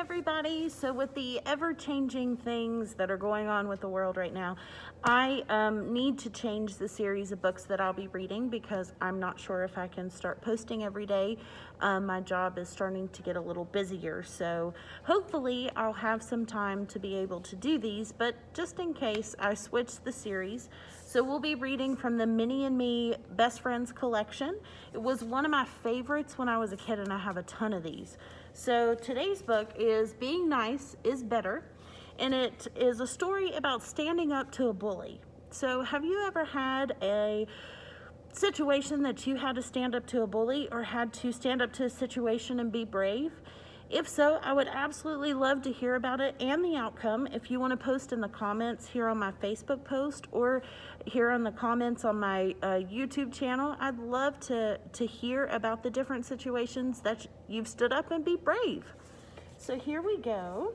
everybody. So with the ever-changing things that are going on with the world right now, I need to change the series of books that I'll be reading because I'm not sure if I can start posting every day. My job is starting to get a little busier, so hopefully I'll have some time to be able to do these, but just in case, I switched the series. So we'll be reading from the Minnie and Me Best Friends collection. It was one of my favorites when I was a kid, and I have a ton of these. So today's book is Being Nice is Better, and it is a story about standing up to a bully. So have you ever had a situation that you had to stand up to a bully or had to stand up to a situation and be brave? If so, I would absolutely love to hear about it and the outcome. If you want to post in the comments here on my Facebook post or here on the comments on my YouTube channel, I'd love to hear about the different situations that you've stood up and be brave. So here we go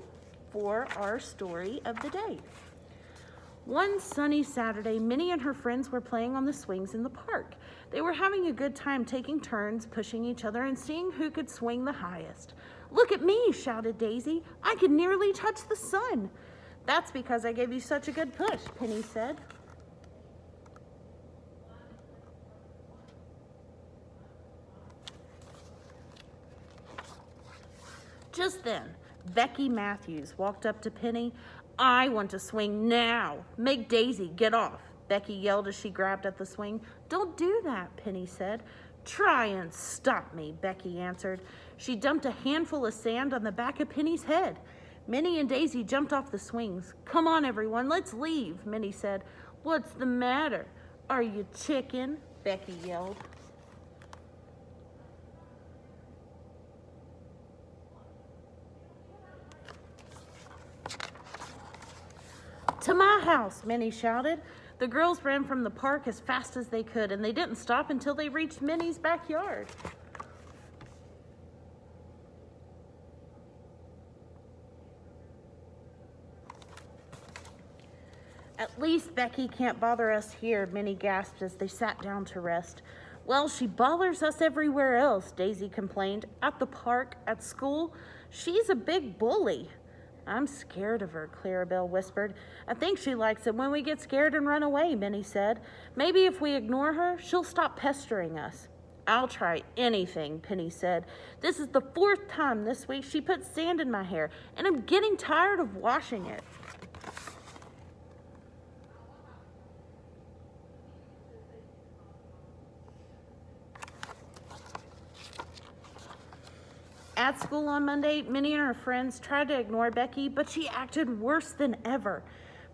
for our story of the day. One sunny Saturday, Minnie and her friends were playing on the swings in the park. They were having a good time taking turns, pushing each other, and seeing who could swing the highest. "Look at me," shouted Daisy. "I could nearly touch the sun." "That's because I gave you such a good push," Penny said. Just then, Becky Matthews walked up to Penny. "I want to swing now. Make Daisy get off," Becky yelled as she grabbed at the swing. "Don't do that," Penny said. "Try and stop me," Becky answered. She dumped a handful of sand on the back of Penny's head. Minnie and Daisy jumped off the swings. "Come on, everyone, let's leave," Minnie said. "What's the matter? Are you chicken?" Becky yelled. "To my house," Minnie shouted. The girls ran from the park as fast as they could, and they didn't stop until they reached Minnie's backyard. "At least Becky can't bother us here," Minnie gasped as they sat down to rest. "Well, she bothers us everywhere else," Daisy complained. "At the park, at school. She's a big bully." "I'm scared of her," Clarabelle whispered. "I think she likes it when we get scared and run away," Minnie said. "Maybe if we ignore her, she'll stop pestering us." "I'll try anything," Penny said. "This is the 4th time this week she put sand in my hair, and I'm getting tired of washing it." At school on Monday, Minnie and her friends tried to ignore Becky, but she acted worse than ever.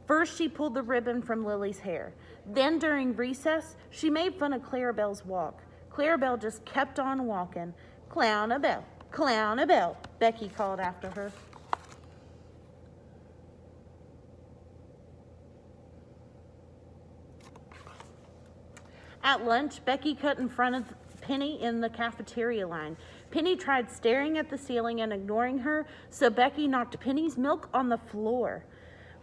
First, she pulled the ribbon from Lily's hair. Then, during recess, she made fun of Clarabelle's walk. Clarabelle just kept on walking. "Clownabelle, Clownabelle," Becky called after her. At lunch, Becky cut in front of Penny in the cafeteria line. Penny tried staring at the ceiling and ignoring her, so Becky knocked Penny's milk on the floor.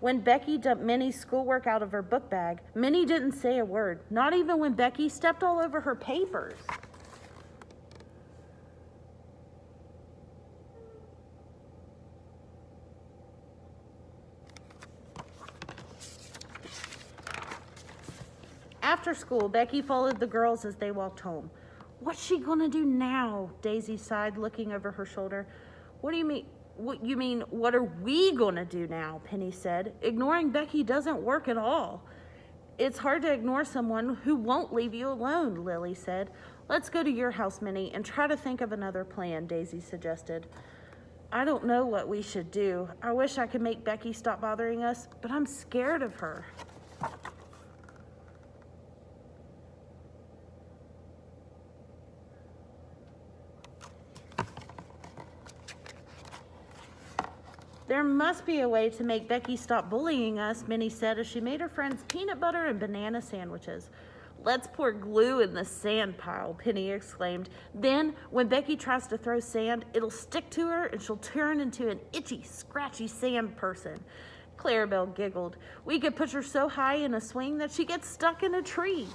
When Becky dumped Minnie's schoolwork out of her book bag, Minnie didn't say a word, not even when Becky stepped all over her papers. After school, Becky followed the girls as they walked home. "What's she gonna do now?" Daisy sighed, looking over her shoulder. What do you mean, what are we gonna do now?" Penny said. "Ignoring Becky doesn't work at all." "It's hard to ignore someone who won't leave you alone," Lily said. "Let's go to your house, Minnie, and try to think of another plan," Daisy suggested. "I don't know what we should do. I wish I could make Becky stop bothering us, but I'm scared of her." "There must be a way to make Becky stop bullying us," Minnie said as she made her friends peanut butter and banana sandwiches. "Let's pour glue in the sand pile," Penny exclaimed. "Then, when Becky tries to throw sand, it'll stick to her and she'll turn into an itchy, scratchy sand person." Clarabelle giggled. "We could push her so high in a swing that she gets stuck in a tree."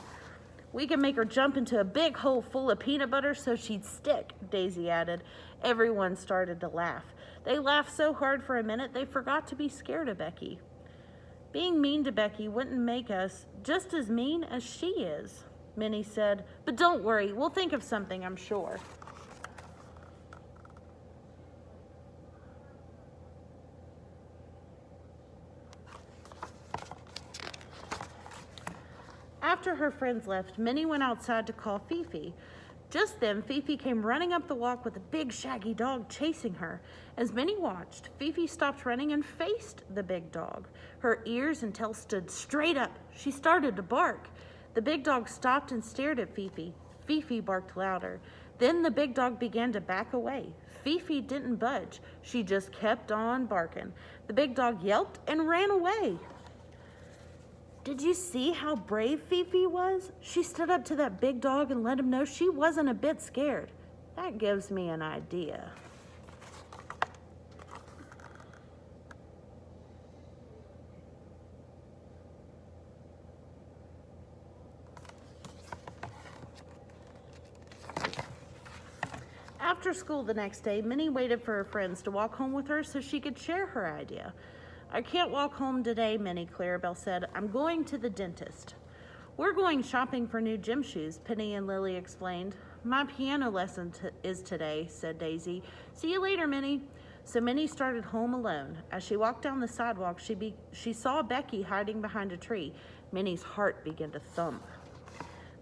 "We could make her jump into a big hole full of peanut butter so she'd stick," Daisy added. Everyone started to laugh. They laughed so hard for a minute they forgot to be scared of Becky. Being mean to Becky wouldn't make us just as mean as she is, Minnie said. But don't worry, we'll think of something, I'm sure. After her friends left, Minnie went outside to call Fifi. Just then, Fifi came running up the walk with a big shaggy dog chasing her. As Minnie watched, Fifi stopped running and faced the big dog. Her ears and tail stood straight up. She started to bark. The big dog stopped and stared at Fifi. Fifi barked louder. Then the big dog began to back away. Fifi didn't budge. She just kept on barking. The big dog yelped and ran away. Did you see how brave Fifi was? She stood up to that big dog and let him know she wasn't a bit scared. That gives me an idea. After school the next day, Minnie waited for her friends to walk home with her so she could share her idea. I can't walk home today, Minnie, Clarabelle said. I'm going to the dentist. We're going shopping for new gym shoes, Penny and Lily explained. My piano lesson is today, said Daisy. See you later, Minnie. So Minnie started home alone. As she walked down the sidewalk, she saw Becky hiding behind a tree. Minnie's heart began to thump.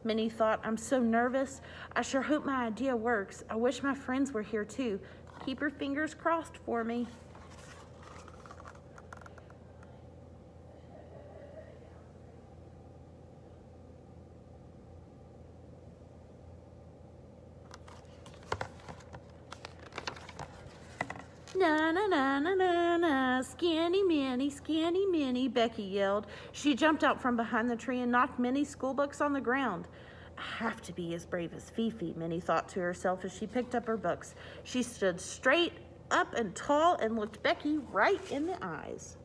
Minnie thought, I'm so nervous. I sure hope my idea works. I wish my friends were here too. Keep your fingers crossed for me. Na na na na na na, skinny Minnie, Becky yelled. She jumped out from behind the tree and knocked Minnie's school books on the ground. I have to be as brave as Fifi, Minnie thought to herself as she picked up her books. She stood straight up and tall and looked Becky right in the eyes.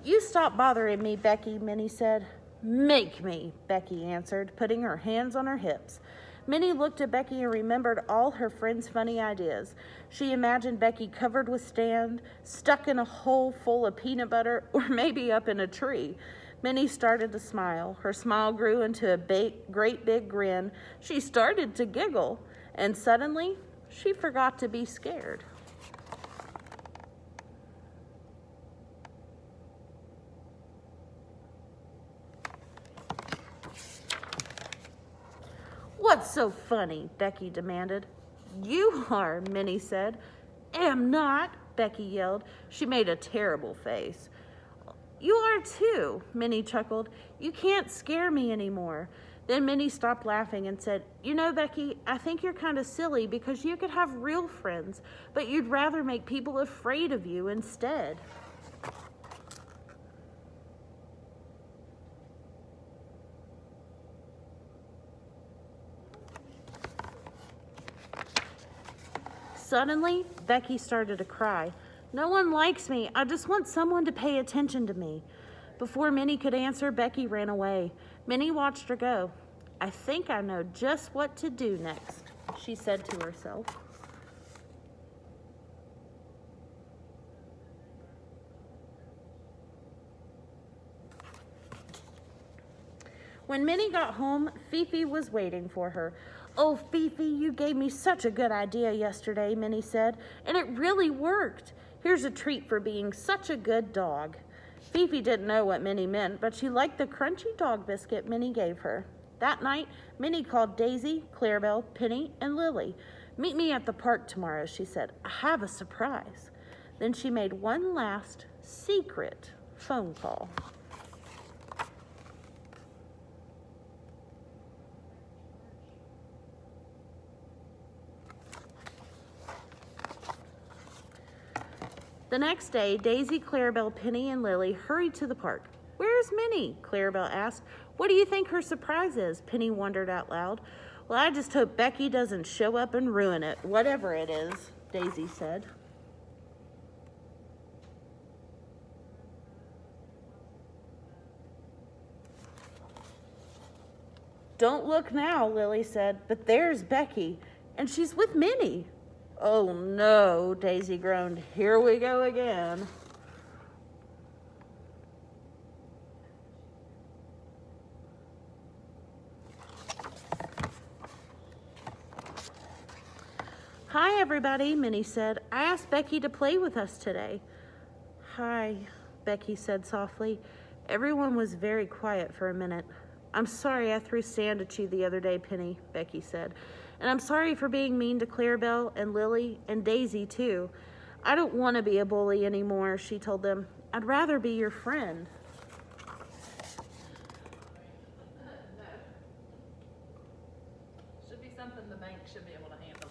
You stop bothering me, Becky, Minnie said. Make me, Becky answered, putting her hands on her hips. Minnie looked at Becky and remembered all her friends' funny ideas. She imagined Becky covered with sand, stuck in a hole full of peanut butter, or maybe up in a tree. Minnie started to smile. Her smile grew into a great big grin. She started to giggle, and suddenly she forgot to be scared. What's so funny? Becky demanded. You are, Minnie said. Am not, Becky yelled. She made a terrible face. You are too, Minnie chuckled. You can't scare me anymore. Then Minnie stopped laughing and said, You know, Becky, I think you're kind of silly because you could have real friends, but you'd rather make people afraid of you instead. Suddenly, Becky started to cry. No one likes me. I just want someone to pay attention to me. Before Minnie could answer, Becky ran away. Minnie watched her go. I think I know just what to do next, she said to herself. When Minnie got home, Fifi was waiting for her. Oh, Fifi, you gave me such a good idea yesterday, Minnie said, and it really worked. Here's a treat for being such a good dog. Fifi didn't know what Minnie meant, but she liked the crunchy dog biscuit Minnie gave her. That night, Minnie called Daisy, Clarabelle, Penny, and Lily. Meet me at the park tomorrow, she said. I have a surprise. Then she made one last secret phone call. The next day, Daisy, Clarabelle, Penny, and Lily hurried to the park. Where's Minnie? Clarabelle asked. What do you think her surprise is? Penny wondered out loud. Well, I just hope Becky doesn't show up and ruin it, whatever it is, Daisy said. Don't look now, Lily said, but there's Becky, and she's with Minnie. Oh no, Daisy groaned. Here we go again. Hi, everybody, Minnie said. I asked Becky to play with us today. Hi, Becky said softly. Everyone was very quiet for a minute. I'm sorry I threw sand at you the other day, Penny, Becky said. And I'm sorry for being mean to Clarabelle and Lily and Daisy, too. I don't want to be a bully anymore, she told them. I'd rather be your friend. Should be something the bank should be able to handle.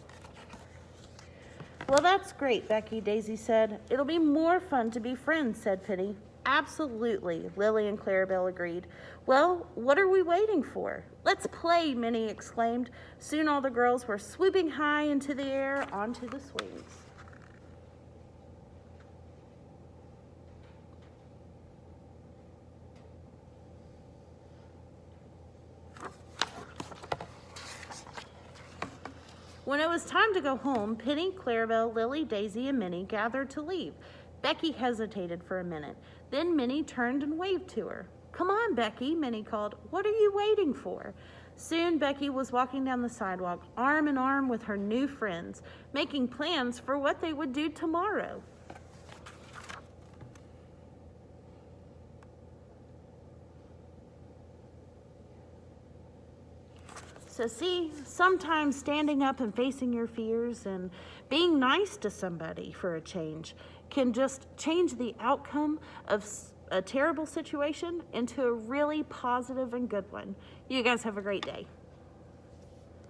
Well, that's great, Becky, Daisy said. It'll be more fun to be friends, said Penny. Absolutely, Lily and Clarabelle agreed. Well, what are we waiting for? Let's play, Minnie exclaimed. Soon all the girls were swooping high into the air onto the swings. When it was time to go home, Penny, Clarabelle, Lily, Daisy, and Minnie gathered to leave. Becky hesitated for a minute. Then Minnie turned and waved to her. Come on, Becky, Minnie called. What are you waiting for? Soon Becky was walking down the sidewalk, arm in arm with her new friends, making plans for what they would do tomorrow. So see, sometimes standing up and facing your fears and being nice to somebody for a change can just change the outcome of a terrible situation into a really positive and good one. You guys have a great day.